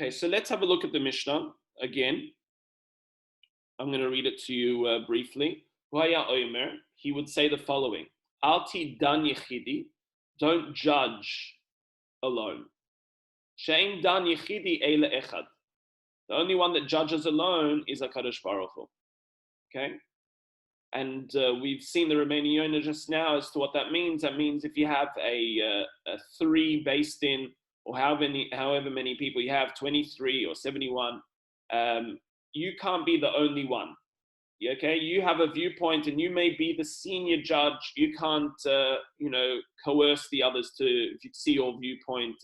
Okay, so let's have a look at the Mishnah again. I'm going to read it to you briefly. He would say the following: Alti dan yichidi, don't judge alone. She'im dan yichidi eile echad. The only one that judges alone is HaKadosh Baruch Hu. Okay? And we've seen the remaining Yonah just now as to what that means. That means if you have a 3 based in, or however many people you have, 23 or 71, you can't be the only one. Okay, you have a viewpoint, and you may be the senior judge. You can't, coerce the others to see your viewpoint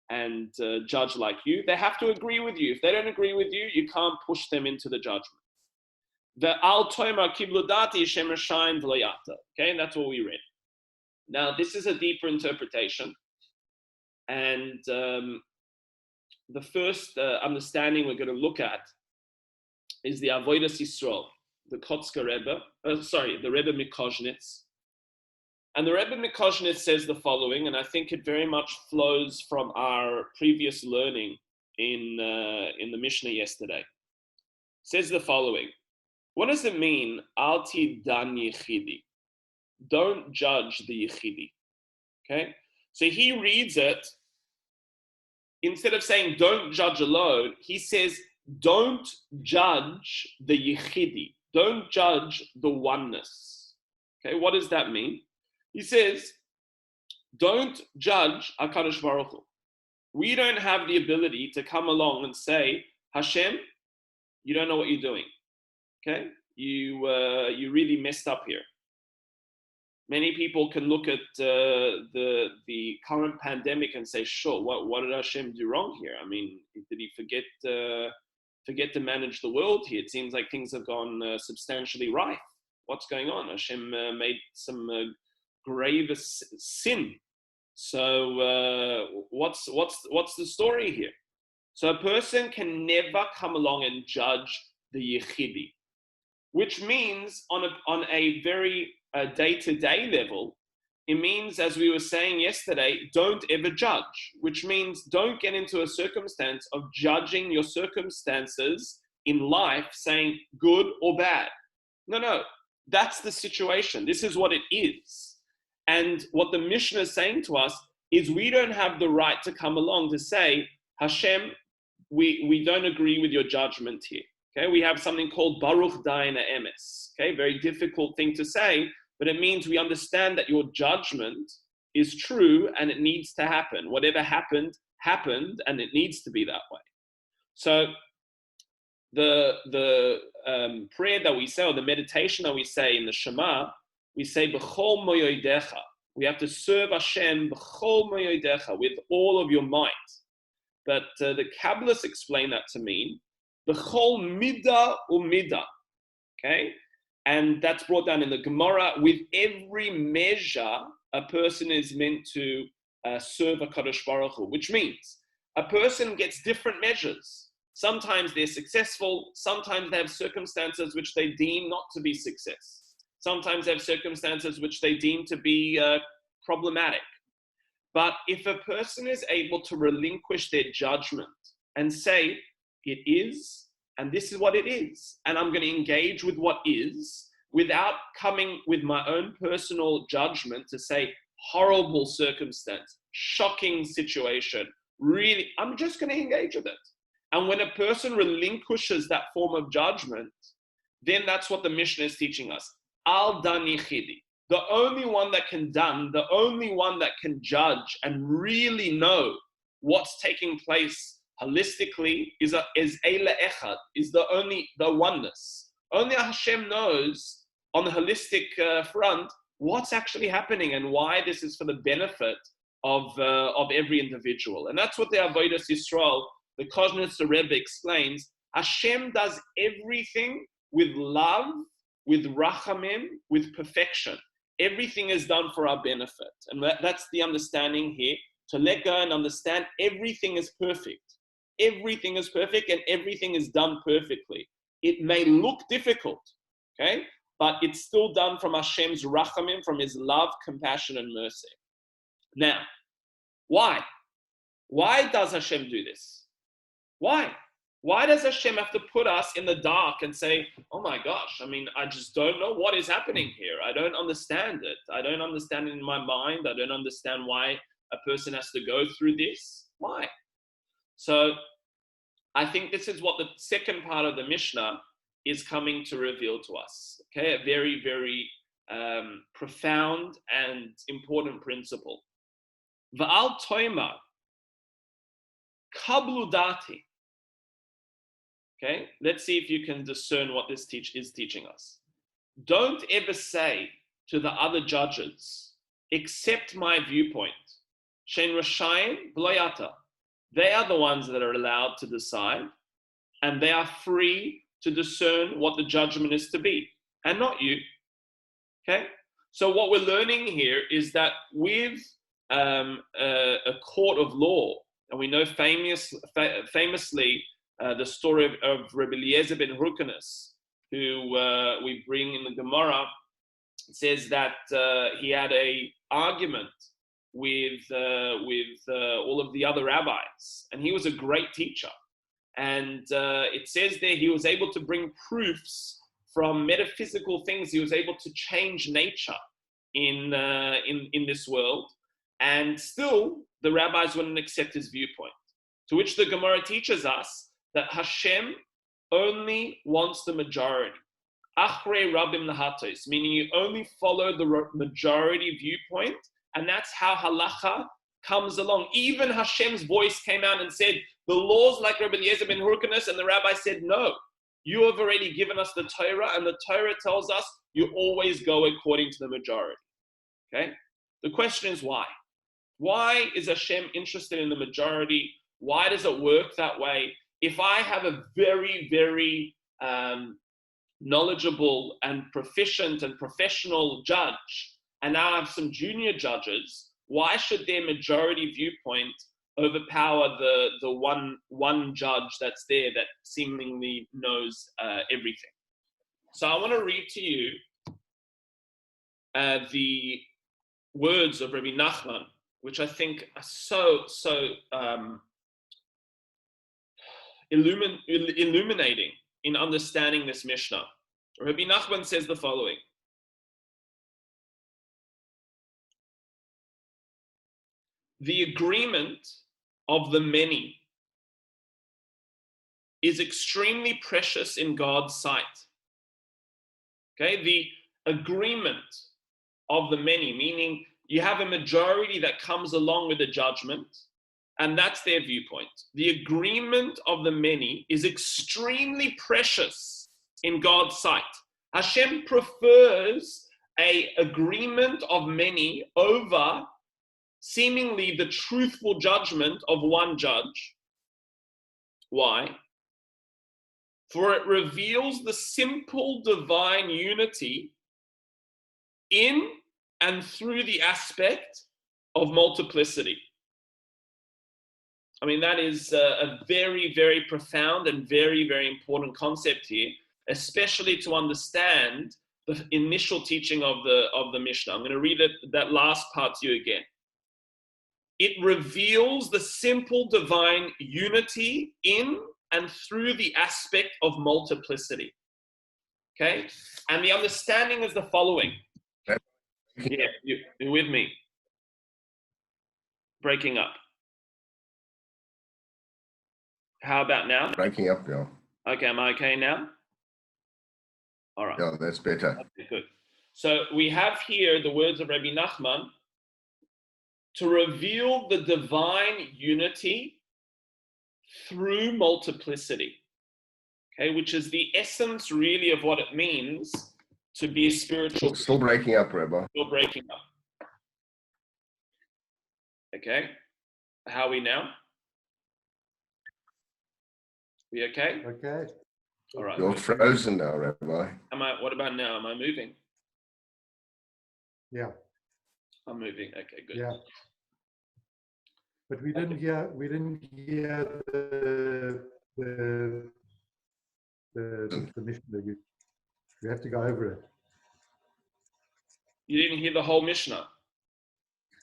and judge like you. They have to agree with you. If they don't agree with you, you can't push them into the judgment. The al toima kibludati shemershain v'loyata. Okay, and that's what we read. Now, this is a deeper interpretation, and the first understanding we're going to look at is the Avodas Yisrael, the Kotzker Rebbe, the Rebbe Mikozhnitz. And the Rebbe Mikozhnitz says the following, and I think it very much flows from our previous learning in the Mishnah yesterday. It says the following: what does it mean, Alti dan yichidi? Don't judge the yichidi. Okay? So he reads it, instead of saying don't judge alone, he says don't judge the yichidi. Don't judge the oneness. Okay, what does that mean? He says, don't judge HaKadosh Baruch Hu. We don't have the ability to come along and say, Hashem, you don't know what you're doing. Okay, you really messed up here. Many people can look at the current pandemic and say, sure, what did Hashem do wrong here? I mean, did he forget to manage the world here? It seems like things have gone substantially right. What's going on? Hashem made some grave sin. So what's the story here? So a person can never come along and judge the yichidi, which means on a very day-to-day level, it means, as we were saying yesterday, don't ever judge, which means don't get into a circumstance of judging your circumstances in life, saying good or bad. No, that's the situation. This is what it is. And what the Mishnah is saying to us is we don't have the right to come along to say, Hashem, we don't agree with your judgment here. Okay, we have something called Baruch Daina Emes. Okay, very difficult thing to say, but it means we understand that your judgment is true and it needs to happen. Whatever happened, and it needs to be that way. So the prayer that we say, or the meditation that we say in the Shema, we say B'chol moyodecha. We have to serve Hashem B'chol moyodecha, with all of your might. But the Kabbalists explain that to mean B'chol midah u'midah. Okay? And that's brought down in the Gemara. With every measure, a person is meant to serve HaKadosh Baruch Hu, which means a person gets different measures. Sometimes they're successful. Sometimes they have circumstances which they deem not to be success. Sometimes they have circumstances which they deem to be problematic. But if a person is able to relinquish their judgment and say, it is, and this is what it is, and I'm going to engage with what is, without coming with my own personal judgment to say, horrible circumstance, shocking situation, really, I'm just going to engage with it. And when a person relinquishes that form of judgment, then that's what the Mishnah is teaching us. Al dan yichidi. The only one that can the only one that can judge and really know what's taking place holistically is Eila Echad, is the oneness. Only Hashem knows on the holistic front what's actually happening and why this is for the benefit of every individual. And that's what the Avodas Yisrael, the Koznitz Rebbe explains. Hashem does everything with love, with rachamim, with perfection. Everything is done for our benefit. And that's the understanding here, to let go and understand everything is perfect. Everything is perfect and everything is done perfectly. It may look difficult, okay? But it's still done from Hashem's rachamim, from his love, compassion, and mercy. Now, why? Why does Hashem do this? Why? Why does Hashem have to put us in the dark and say, oh my gosh, I mean, I just don't know what is happening here. I don't understand it. I don't understand it in my mind. I don't understand why a person has to go through this. Why? So I think this is what the second part of the Mishnah is coming to reveal to us. Okay, a very, very profound and important principle. Va'al toima kablu dati. Okay, let's see if you can discern what this is teaching us. Don't ever say to the other judges, accept my viewpoint. Shein rashayim v'layata. They are the ones that are allowed to decide, and they are free to discern what the judgment is to be, and not you. Okay? So what we're learning here is that with a court of law, and we know famously the story of Rabbi Eliezer ben Hyrcanus, who we bring in the Gemara. It says that he had an argument with all of the other rabbis, and he was a great teacher. And it says there he was able to bring proofs from metaphysical things. He was able to change nature in this world, and still the rabbis wouldn't accept his viewpoint. To which the Gemara teaches us that Hashem only wants the majority. Achrei rabim lahatos, meaning you only follow the majority viewpoint, and that's how halacha comes along. Even Hashem's voice came out and said, the law's like Rabbi Eliezer ben Hyrcanus, and the rabbi said, no, you have already given us the Torah, and the Torah tells us you always go according to the majority. Okay? The question is why? Why is Hashem interested in the majority? Why does it work that way? If I have a very, very knowledgeable and proficient and professional judge, and now I have some junior judges, why should their majority viewpoint overpower the one judge that's there that seemingly knows everything? So I want to read to you the words of Rabbi Nachman, which I think are so illuminating in understanding this Mishnah. Rabbi Nachman says the following. The agreement of the many is extremely precious in God's sight. Okay, the agreement of the many, meaning you have a majority that comes along with the judgment, and that's their viewpoint. The agreement of the many is extremely precious in God's sight. Hashem prefers an agreement of many over seemingly the truthful judgment of one judge. Why? For it reveals the simple divine unity in and through the aspect of multiplicity. I mean, that is a very, very profound and very, very important concept here, especially to understand the initial teaching of the Mishnah. I'm going to read that last part to you again. It reveals the simple divine unity in and through the aspect of multiplicity. Okay? And the understanding is the following. Yeah, you're with me. Breaking up. How about now? Breaking up, yeah. Okay, am I okay now? All right. Yeah, that's better. Okay, good. So we have here the words of Rabbi Nachman to reveal the divine unity through multiplicity. Okay, which is the essence really of what it means to be a spiritual. Still breaking up, Rabbi. Still breaking up. Okay. How are we now? We okay? Okay. All right. You're frozen now, Rabbi. What about now? Am I moving? Yeah. I'm moving. Okay, good. Yeah. But we didn't hear the Mishnah. You have to go over it. You didn't hear the whole Mishnah?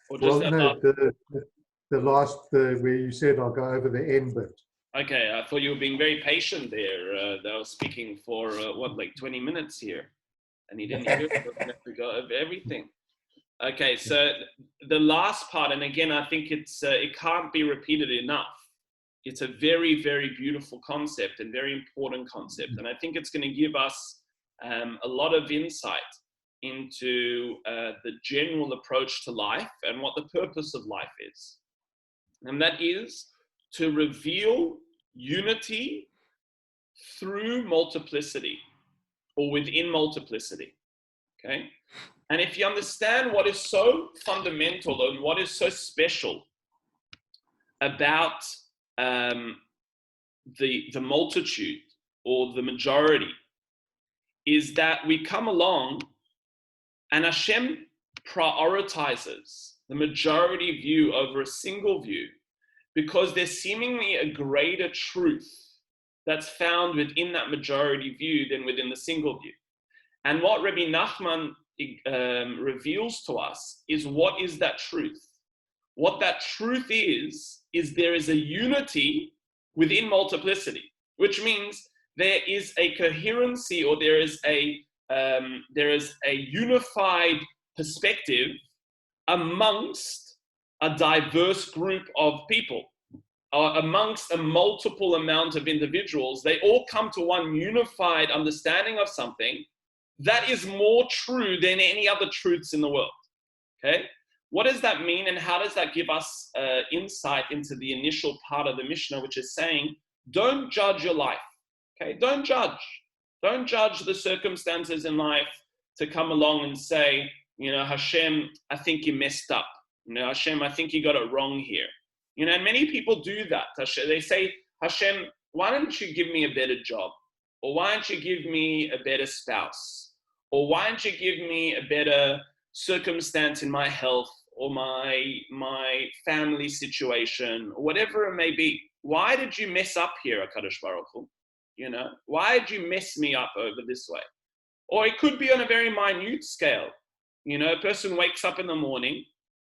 Or just Well, no, the last where you said I'll go over the end bit. Okay, I thought you were being very patient there. They were speaking for, like 20 minutes here. And you didn't hear it, so we have to go over everything. Okay, so the last part, and again, I think it can't be repeated enough. It's a very, very beautiful concept and very important concept. And I think it's going to give us a lot of insight into the general approach to life and what the purpose of life is. And that is to reveal unity through multiplicity or within multiplicity. Okay? And if you understand what is so fundamental and what is so special about the multitude or the majority, is that we come along and Hashem prioritizes the majority view over a single view because there's seemingly a greater truth that's found within that majority view than within the single view. And what Rabbi Nachman reveals to us is what is that truth. What that truth is there is a unity within multiplicity, which means there is a coherency or there is a unified perspective amongst a diverse group of people, amongst a multiple amount of individuals. They all come to one unified understanding of something that is more true than any other truths in the world. Okay? What does that mean, and how does that give us insight into the initial part of the Mishnah, which is saying, don't judge your life. Okay? Don't judge. Don't judge the circumstances in life to come along and say, Hashem, I think you messed up. Hashem, I think you got it wrong here. And many people do that. They say, Hashem, why don't you give me a better job? Or why don't you give me a better spouse? Or why don't you give me a better circumstance in my health or my family situation, or whatever it may be? Why did you mess up here, HaKadosh Baruch Hu? Why did you mess me up over this way? Or it could be on a very minute scale. A person wakes up in the morning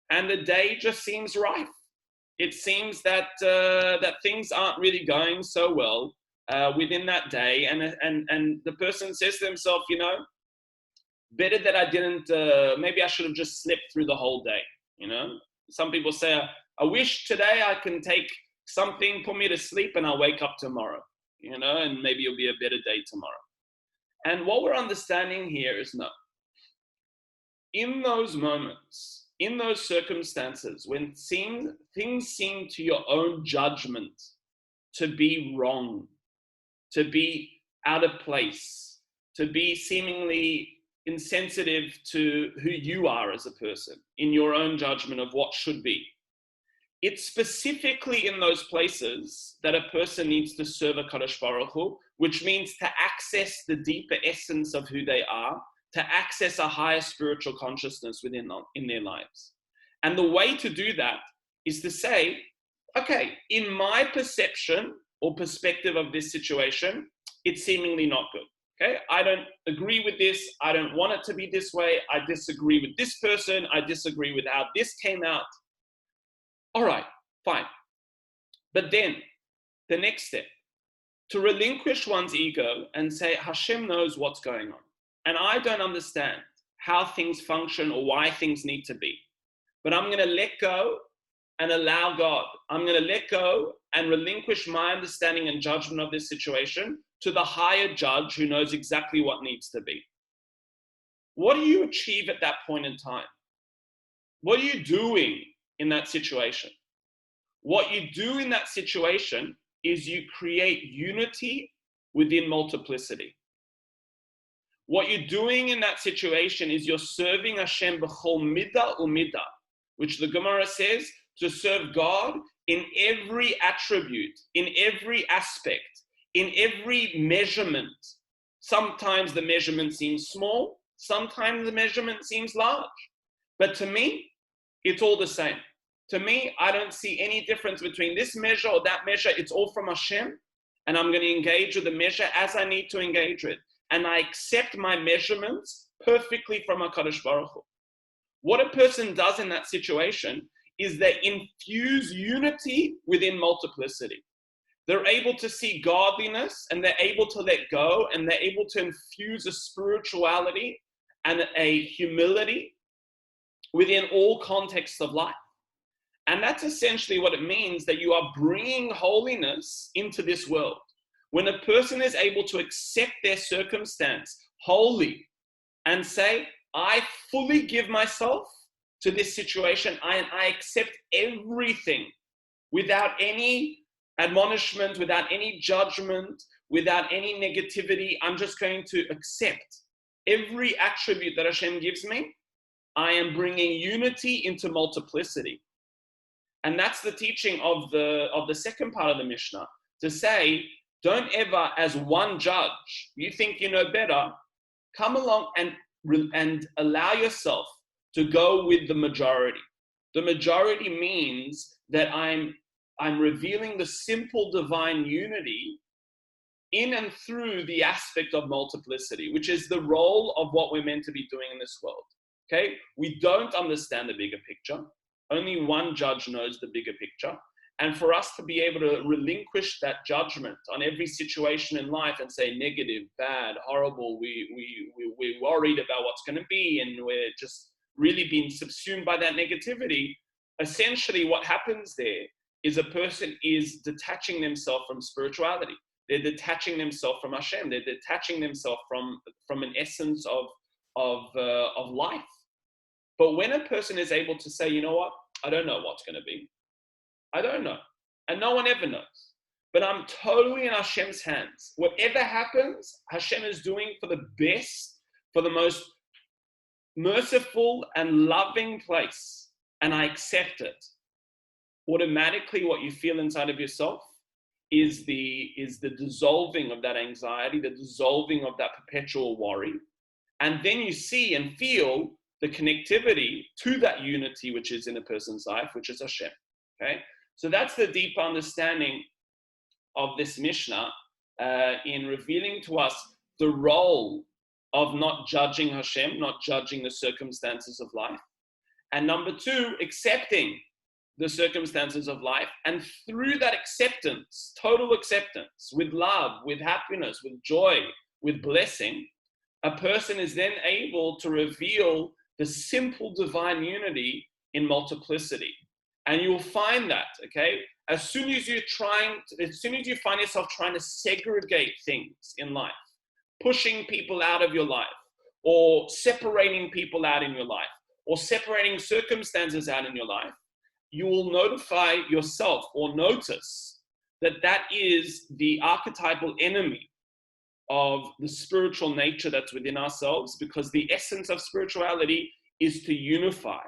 and the day just seems rife. It seems that that things aren't really going so well within that day, and the person says to themselves, better that I didn't. Maybe I should have just slept through the whole day. Some people say, I wish today I can take something, put me to sleep, and I'll wake up tomorrow. And maybe it'll be a better day tomorrow. And what we're understanding here is no. In those moments, in those circumstances, when things seem to your own judgment to be wrong, to be out of place, to be seemingly insensitive to who you are as a person, in your own judgment of what should be, it's specifically in those places that a person needs to serve HaKadosh Baruch Hu, which means to access the deeper essence of who they are, to access a higher spiritual consciousness in their lives. And the way to do that is to say, okay, in my perception or perspective of this situation, it's seemingly not good. Okay, I don't agree with this. I don't want it to be this way. I disagree with this person. I disagree with how this came out. All right, fine. But then the next step, to relinquish one's ego and say, Hashem knows what's going on. And I don't understand how things function or why things need to be. But I'm going to let go and allow God. I'm going to let go and relinquish my understanding and judgment of this situation to the higher judge who knows exactly what needs to be. What do you achieve at that point in time? What are you doing in that situation? What you do in that situation is you create unity within multiplicity. What you're doing in that situation is you're serving Hashem b'chol midah u'midah, which the Gemara says to serve God in every attribute, in every aspect, in every measurement. Sometimes the measurement seems small, sometimes the measurement seems large. But to me, it's all the same. To me, I don't see any difference between this measure or that measure. It's all from Hashem, and I'm going to engage with the measure as I need to engage with. And I accept my measurements perfectly from HaKadosh Baruch Hu. What a person does in that situation is they infuse unity within multiplicity. they're able to see godliness, and they're able to let go, and they're able to infuse a spirituality and a humility within all contexts of life. And that's essentially what it means, that you are bringing holiness into this world. When a person is able to accept their circumstance wholly and say, I fully give myself to this situation, I accept everything without any admonishment, without any judgment, without any negativity. I'm just going to accept every attribute that Hashem gives me. I am bringing unity into multiplicity. And that's the teaching of the second part of the Mishnah, to say, don't ever, as one judge, you think you know better, come along and allow yourself to go with the majority. The majority means that I'm revealing the simple divine unity in and through the aspect of multiplicity, which is the role of what we're meant to be doing in this world. Okay? We don't understand the bigger picture. Only one judge knows the bigger picture. And for us to be able to relinquish that judgment on every situation in life and say negative, bad, horrible, we're worried about what's going to be, and we're just really being subsumed by that negativity, essentially what happens there is a person is detaching themselves from spirituality. They're detaching themselves from Hashem. They're detaching themselves from an essence of life. But when a person is able to say, you know what, I don't know what's going to be. I don't know. And no one ever knows. But I'm totally in Hashem's hands. Whatever happens, Hashem is doing for the best, for the most merciful and loving place. And I accept it. Automatically, what you feel inside of yourself is the dissolving of that anxiety, the dissolving of that perpetual worry. And then you see and feel the connectivity to that unity which is in a person's life, which is Hashem. Okay? So that's the deep understanding of this Mishnah in revealing to us the role of not judging Hashem, not judging the circumstances of life. And number two, accepting the circumstances of life. And through that acceptance, total acceptance, with love, with happiness, with joy, with blessing, a person is then able to reveal the simple divine unity in multiplicity. And you'll find that, okay, as soon as you find yourself trying to segregate things in life, pushing people out of your life, or separating people out in your life, or separating circumstances out in your life, you will notify yourself or notice that that is the archetypal enemy of the spiritual nature that's within ourselves, because the essence of spirituality is to unify,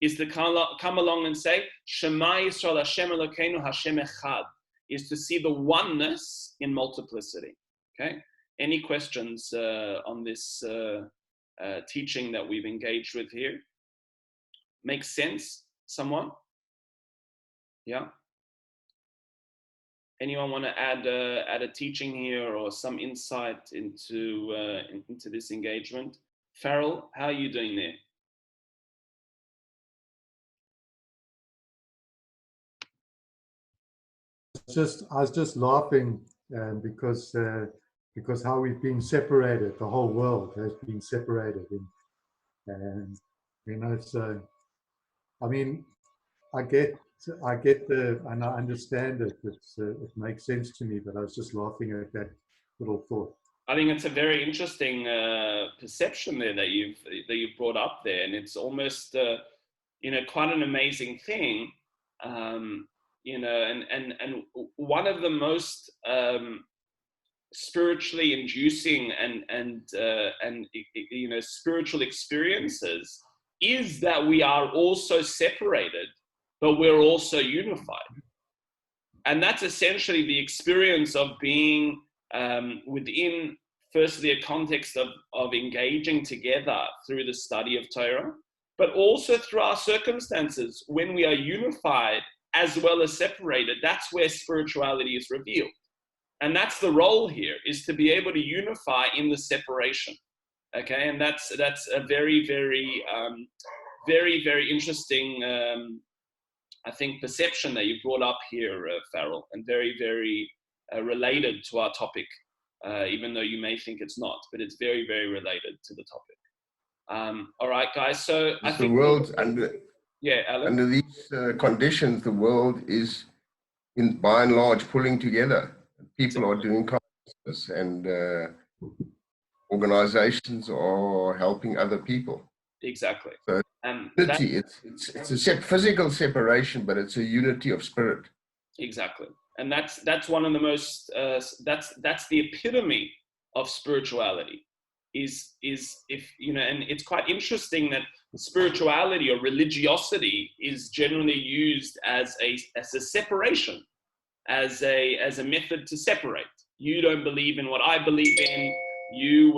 is to come along and say, Shema Yisrael Hashem Elokeinu Hashem Echad, is to see the oneness in multiplicity. Okay? Any questions on this teaching that we've engaged with here? Makes sense? Someone? Yeah? Anyone want to add a teaching here or some insight into this engagement? Farrell, how are you doing there? I was just laughing because how we've been separated, the whole world has been separated, and you know, so I mean, I get and I understand it. It makes sense to me, but I was just laughing at that little thought. I think it's a very interesting perception there that you've brought up there, and it's almost quite an amazing thing. And one of the most spiritually inducing and spiritual experiences is that we are also separated, but we're also unified. And that's essentially the experience of being within, firstly, a context of engaging together through the study of Torah, but also through our circumstances. When we are unified as well as separated, that's where spirituality is revealed. And that's the role here, is to be able to unify in the separation. Okay, and that's a very, very, very, very interesting, I think, perception that you brought up here, Farrell, and very, very related to our topic, even though you may think it's not, but it's very, very related to the topic. All right, guys. So I think the world Alan? under these conditions, the world is by and large pulling together. People are doing consciousness, and organizations are helping other people. Exactly. So unity, it's a physical separation, but it's a unity of spirit. Exactly. And that's one of the most that's the epitome of spirituality is if and it's quite interesting that spirituality or religiosity is generally used as a separation, as a method to separate. You don't believe in what I believe in. You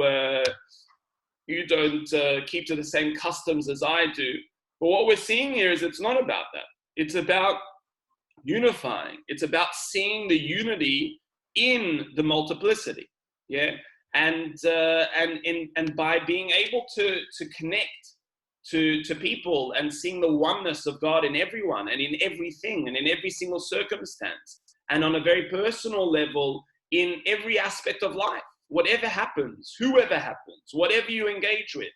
don't keep to the same customs as I do. But what we're seeing here is it's not about that. It's about unifying. It's about seeing the unity in the multiplicity. Yeah. And by being able to connect to people and seeing the oneness of God in everyone and in everything and in every single circumstance, and on a very personal level in every aspect of life, whatever happens, whoever happens, whatever you engage with,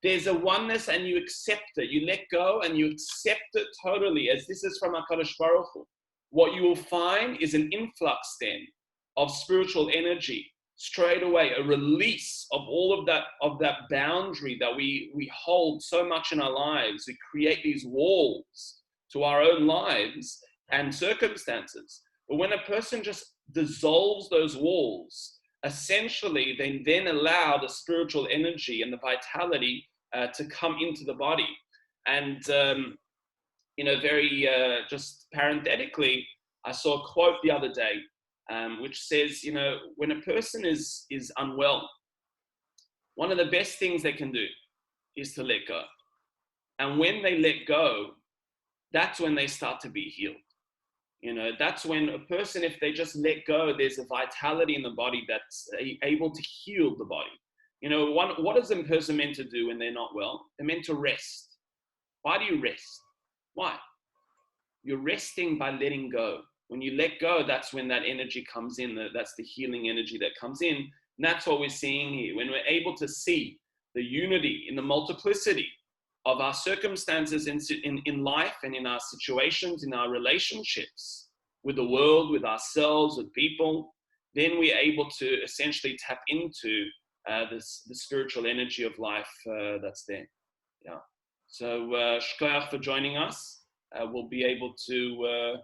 there's a oneness and you accept it. You let go and you accept it totally, as this is from HaKadosh Baruch Hu. What you will find is an influx then of spiritual energy straight away, a release of all of that boundary that we hold so much in our lives. We create these walls to our own lives and circumstances. But when a person just dissolves those walls, essentially they then allow the spiritual energy and the vitality to come into the body. And very just parenthetically, I saw a quote the other day which says, when a person is unwell, one of the best things they can do is to let go. And when they let go, that's when they start to be healed. That's when a person, if they just let go, there's a vitality in the body that's able to heal the body. What is a person meant to do when they're not well? They're meant to rest. Why do you rest? Why? You're resting by letting go. When you let go, that's when that energy comes in. That's the healing energy that comes in. And that's what we're seeing here. When we're able to see the unity in the multiplicity of our circumstances in life and in our situations, in our relationships with the world, with ourselves, with people, then we're able to essentially tap into the spiritual energy of life that's there. Yeah. So shkoyach for joining us. We'll be able to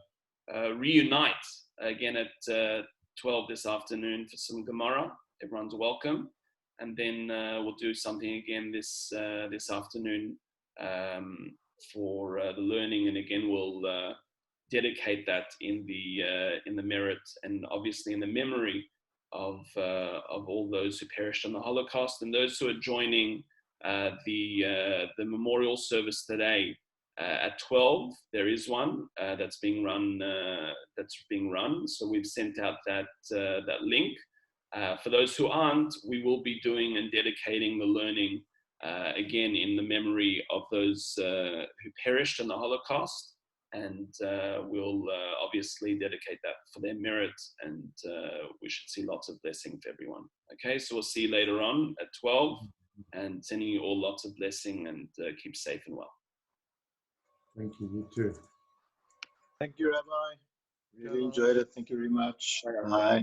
reunite again at 12 this afternoon for some Gemara. Everyone's welcome. And then we'll do something again this afternoon for the learning. And again, we'll dedicate that in the merit and obviously in the memory of all those who perished in the Holocaust and those who are joining the memorial service today. At 12, there is one that's being run. So we've sent out that link. For those who aren't, we will be doing and dedicating the learning again in the memory of those who perished in the Holocaust, and we'll obviously dedicate that for their merit, and we should see lots of blessing for everyone. Okay, so we'll see you later on at 12, and sending you all lots of blessing, and keep safe and well. Thank you. You too. Thank you, Rabbi. Really enjoyed it. Thank you very much. Bye.